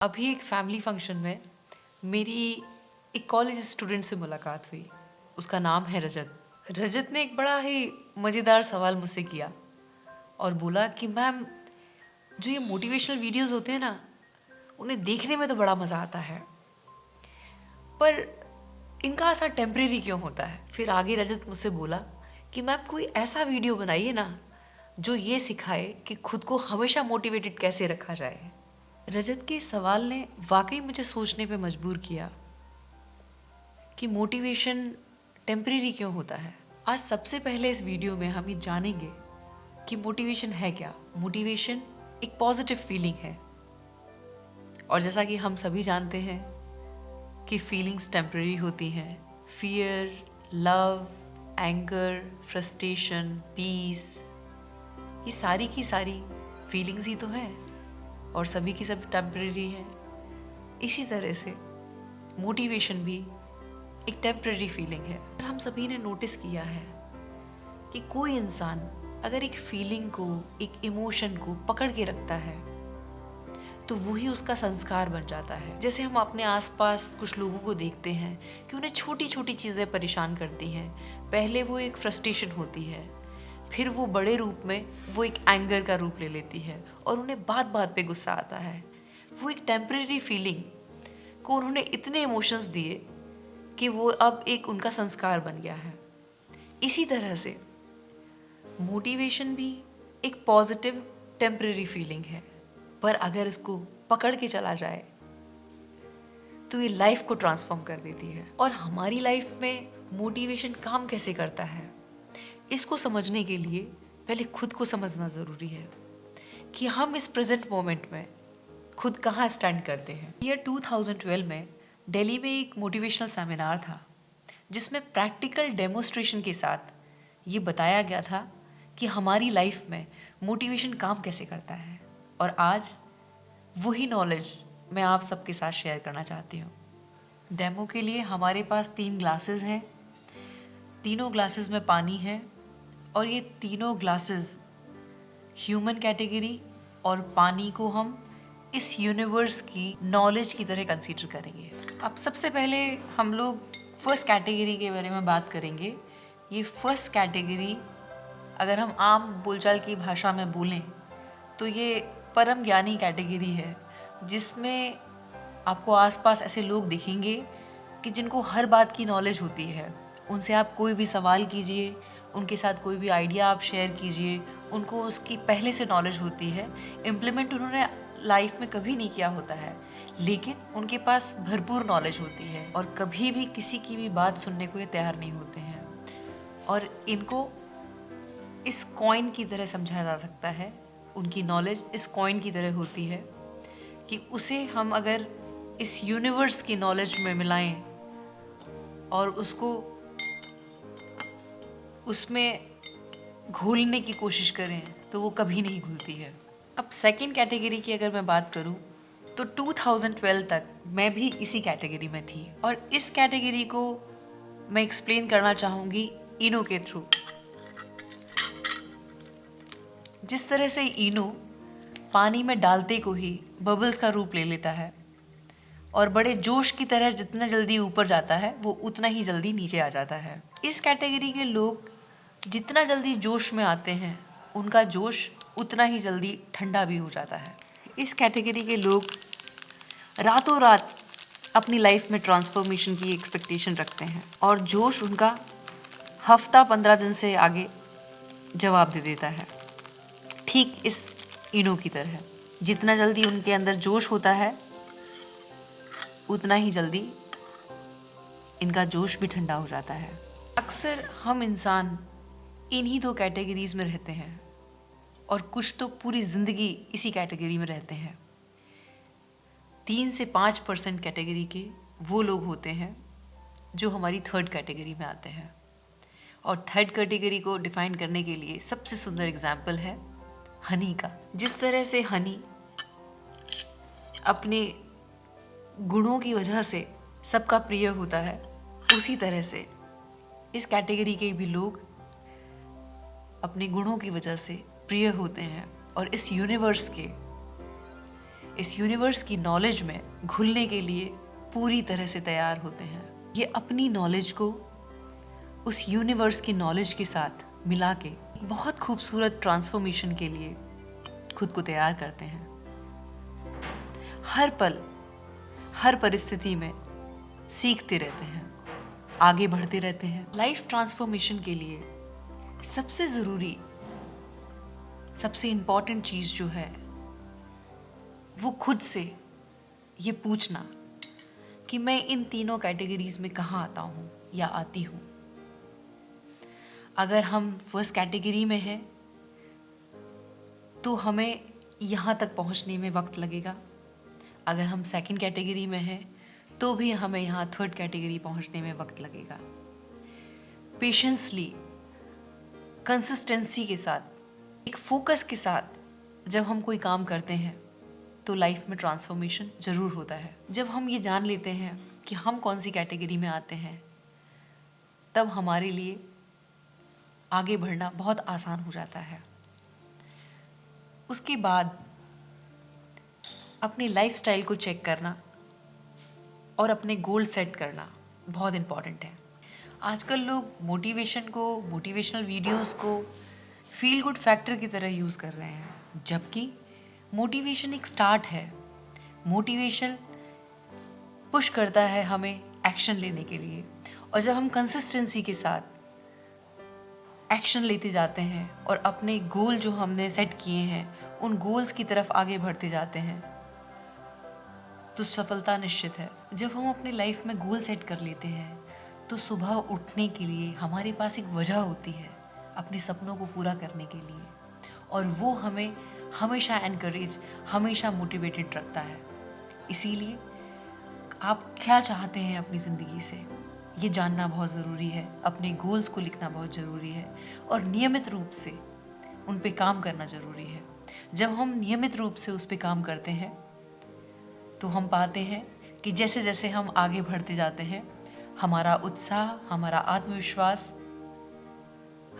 अभी एक family function में मेरी एक कॉलेज स्टूडेंट से मुलाकात हुई। उसका नाम है रजत। रजत ने एक बड़ा ही मज़ेदार सवाल मुझसे किया और बोला कि मैम, जो ये मोटिवेशनल वीडियोस होते हैं ना, उन्हें देखने में तो बड़ा मज़ा आता है, पर इनका असर टेम्परेरी क्यों होता है। फिर आगे रजत मुझसे बोला कि मैम, कोई ऐसा वीडियो बनाइए ना जो ये सिखाए कि खुद को हमेशा मोटिवेटेड कैसे रखा जाए। रजत के सवाल ने वाकई मुझे सोचने पे मजबूर किया कि मोटिवेशन टेम्परेरी क्यों होता है। आज सबसे पहले इस वीडियो में हम ये जानेंगे कि मोटिवेशन है क्या। मोटिवेशन एक पॉजिटिव फीलिंग है, और जैसा कि हम सभी जानते हैं कि फीलिंग्स टेम्परेरी होती हैं। Fear, love, anger, frustration, peace, ये सारी की सारी फीलिंग्स ही तो हैं और सभी की सब टेम्परेरी हैं। इसी तरह से मोटिवेशन भी एक टेम्परेरी फीलिंग है। हम सभी ने नोटिस किया है कि कोई इंसान अगर एक फीलिंग को, एक इमोशन को पकड़ के रखता है तो वही उसका संस्कार बन जाता है। जैसे हम अपने आसपास कुछ लोगों को देखते हैं कि उन्हें छोटी छोटी चीज़ें परेशान करती हैं। पहले वो एक फ्रस्ट्रेशन होती है, फिर वो बड़े रूप में वो एक एंगर का रूप ले लेती है और उन्हें बात बात पे गुस्सा आता है। वो एक टेम्परेरी फीलिंग को उन्होंने इतने इमोशंस दिए कि वो अब एक उनका संस्कार बन गया है। इसी तरह से मोटिवेशन भी एक पॉजिटिव टेम्परेरी फीलिंग है, पर अगर इसको पकड़ के चला जाए तो ये लाइफ को ट्रांसफॉर्म कर देती है। और हमारी लाइफ में मोटिवेशन काम कैसे करता है, इसको समझने के लिए पहले खुद को समझना ज़रूरी है कि हम इस प्रेजेंट मोमेंट में खुद कहाँ स्टैंड करते हैं। ईयर 2012 में दिल्ली में एक मोटिवेशनल सेमिनार था जिसमें प्रैक्टिकल डेमोस्ट्रेशन के साथ ये बताया गया था कि हमारी लाइफ में मोटिवेशन काम कैसे करता है। और आज वही नॉलेज मैं आप सबके साथ शेयर करना चाहती हूँ। डेमो के लिए हमारे पास 3 ग्लासेस हैं। तीनों ग्लासेस में पानी है और ये तीनों ग्लासेस ह्यूमन कैटेगरी और पानी को हम इस यूनिवर्स की नॉलेज की तरह कंसीडर करेंगे। अब सबसे पहले हम लोग फर्स्ट कैटेगरी के बारे में बात करेंगे। ये फर्स्ट कैटेगरी अगर हम आम बोलचाल की भाषा में बोलें तो ये परम ज्ञानी कैटेगरी है, जिसमें आपको आसपास ऐसे लोग दिखेंगे कि जिनको हर बात की नॉलेज होती है। उनसे आप कोई भी सवाल कीजिए, उनके साथ कोई भी आइडिया आप शेयर कीजिए, उनको उसकी पहले से नॉलेज होती है। इम्प्लीमेंट उन्होंने लाइफ में कभी नहीं किया होता है, लेकिन उनके पास भरपूर नॉलेज होती है और कभी भी किसी की भी बात सुनने को ये तैयार नहीं होते हैं। और इनको इस कॉइन की तरह समझा जा सकता है। उनकी नॉलेज इस कॉइन की तरह होती है कि उसे हम अगर इस यूनिवर्स की नॉलेज में मिलाएं और उसको उसमें घोलने की कोशिश करें तो वो कभी नहीं घुलती है। अब सेकंड कैटेगरी की अगर मैं बात करूं तो 2012 तक मैं भी इसी कैटेगरी में थी, और इस कैटेगरी को मैं एक्सप्लेन करना चाहूँगी इनो के थ्रू। जिस तरह से इनो पानी में डालते को ही बबल्स का रूप ले लेता है और बड़े जोश की तरह जितना जल्दी ऊपर जाता है वो उतना ही जल्दी नीचे आ जाता है। इस कैटेगरी के लोग जितना जल्दी जोश में आते हैं, उनका जोश उतना ही जल्दी ठंडा भी हो जाता है। इस कैटेगरी के लोग रातों रात अपनी लाइफ में ट्रांसफॉर्मेशन की एक्सपेक्टेशन रखते हैं और जोश उनका हफ्ता 15 दिन से आगे जवाब दे देता है। ठीक इस इनो की तरह जितना जल्दी उनके अंदर जोश होता है उतना ही जल्दी इनका जोश भी ठंडा हो जाता है। अक्सर हम इंसान इन्हीं 2 कैटेगरीज में रहते हैं और कुछ तो पूरी ज़िंदगी इसी कैटेगरी में रहते हैं। 3 से 5% कैटेगरी के वो लोग होते हैं जो हमारी थर्ड कैटेगरी में आते हैं। और थर्ड कैटेगरी को डिफाइन करने के लिए सबसे सुंदर एग्जाम्पल है हनी का। जिस तरह से हनी अपने गुणों की वजह से सबका प्रिय होता है, उसी तरह से इस कैटेगरी के भी लोग अपने गुणों की वजह से प्रिय होते हैं और इस यूनिवर्स के इस यूनिवर्स की नॉलेज में घुलने के लिए पूरी तरह से तैयार होते हैं। ये अपनी नॉलेज को उस यूनिवर्स की नॉलेज के साथ मिला के बहुत खूबसूरत ट्रांसफॉर्मेशन के लिए खुद को तैयार करते हैं। हर पल, हर परिस्थिति में सीखते रहते हैं, आगे बढ़ते रहते हैं। लाइफ ट्रांसफॉर्मेशन के लिए सबसे ज़रूरी, सबसे इम्पॉर्टेंट चीज़ जो है वो खुद से ये पूछना कि मैं इन तीनों कैटेगरीज में कहाँ आता हूँ या आती हूँ। अगर हम फर्स्ट कैटेगरी में हैं तो हमें यहाँ तक पहुँचने में वक्त लगेगा। अगर हम सेकंड कैटेगरी में हैं तो भी हमें यहाँ थर्ड कैटेगरी पहुँचने में वक्त लगेगा। पेशेंसली, कंसिस्टेंसी के साथ, एक फोकस के साथ जब हम कोई काम करते हैं तो लाइफ में ट्रांसफॉर्मेशन ज़रूर होता है। जब हम ये जान लेते हैं कि हम कौन सी कैटेगरी में आते हैं तब हमारे लिए आगे बढ़ना बहुत आसान हो जाता है। उसके बाद अपनी लाइफस्टाइल को चेक करना और अपने गोल सेट करना बहुत इम्पॉर्टेंट है। आजकल लोग मोटिवेशनल वीडियोस को फील गुड फैक्टर की तरह यूज़ कर रहे हैं, जबकि मोटिवेशन एक स्टार्ट है। मोटिवेशन पुश करता है हमें एक्शन लेने के लिए, और जब हम कंसिस्टेंसी के साथ एक्शन लेते जाते हैं और अपने गोल जो हमने सेट किए हैं उन गोल्स की तरफ आगे बढ़ते जाते हैं तो सफलता निश्चित है। जब हम अपनी लाइफ में गोल सेट कर लेते हैं तो सुबह उठने के लिए हमारे पास एक वजह होती है अपने सपनों को पूरा करने के लिए, और वो हमें हमेशा एनकरेज, हमेशा मोटिवेटेड रखता है। इसीलिए आप क्या चाहते हैं अपनी ज़िंदगी से ये जानना बहुत ज़रूरी है, अपने गोल्स को लिखना बहुत ज़रूरी है और नियमित रूप से उन पे काम करना ज़रूरी है। जब हम नियमित रूप से उस पे काम करते हैं तो हम पाते हैं कि जैसे जैसे हम आगे बढ़ते जाते हैं हमारा उत्साह, हमारा आत्मविश्वास,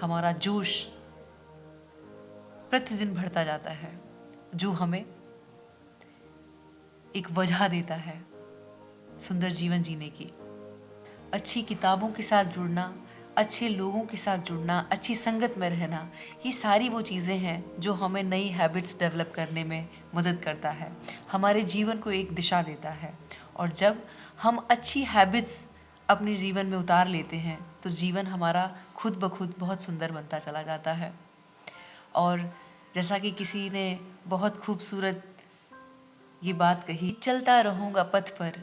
हमारा जोश प्रतिदिन बढ़ता जाता है, जो हमें एक वजह देता है सुंदर जीवन जीने की। अच्छी किताबों के साथ जुड़ना, अच्छे लोगों के साथ जुड़ना, अच्छी संगत में रहना, ये सारी वो चीज़ें हैं जो हमें नई हैबिट्स डेवलप करने में मदद करता है, हमारे जीवन को एक दिशा देता है। और जब हम अच्छी हैबिट्स अपने जीवन में उतार लेते हैं तो जीवन हमारा खुद ब खुद बहुत सुंदर बनता चला जाता है। और जैसा कि किसी ने बहुत खूबसूरत ये बात कही, चलता रहूँगा पथ पर,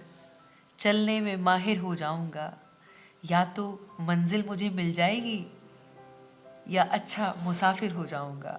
चलने में माहिर हो जाऊँगा, या तो मंजिल मुझे मिल जाएगी या अच्छा मुसाफिर हो जाऊँगा।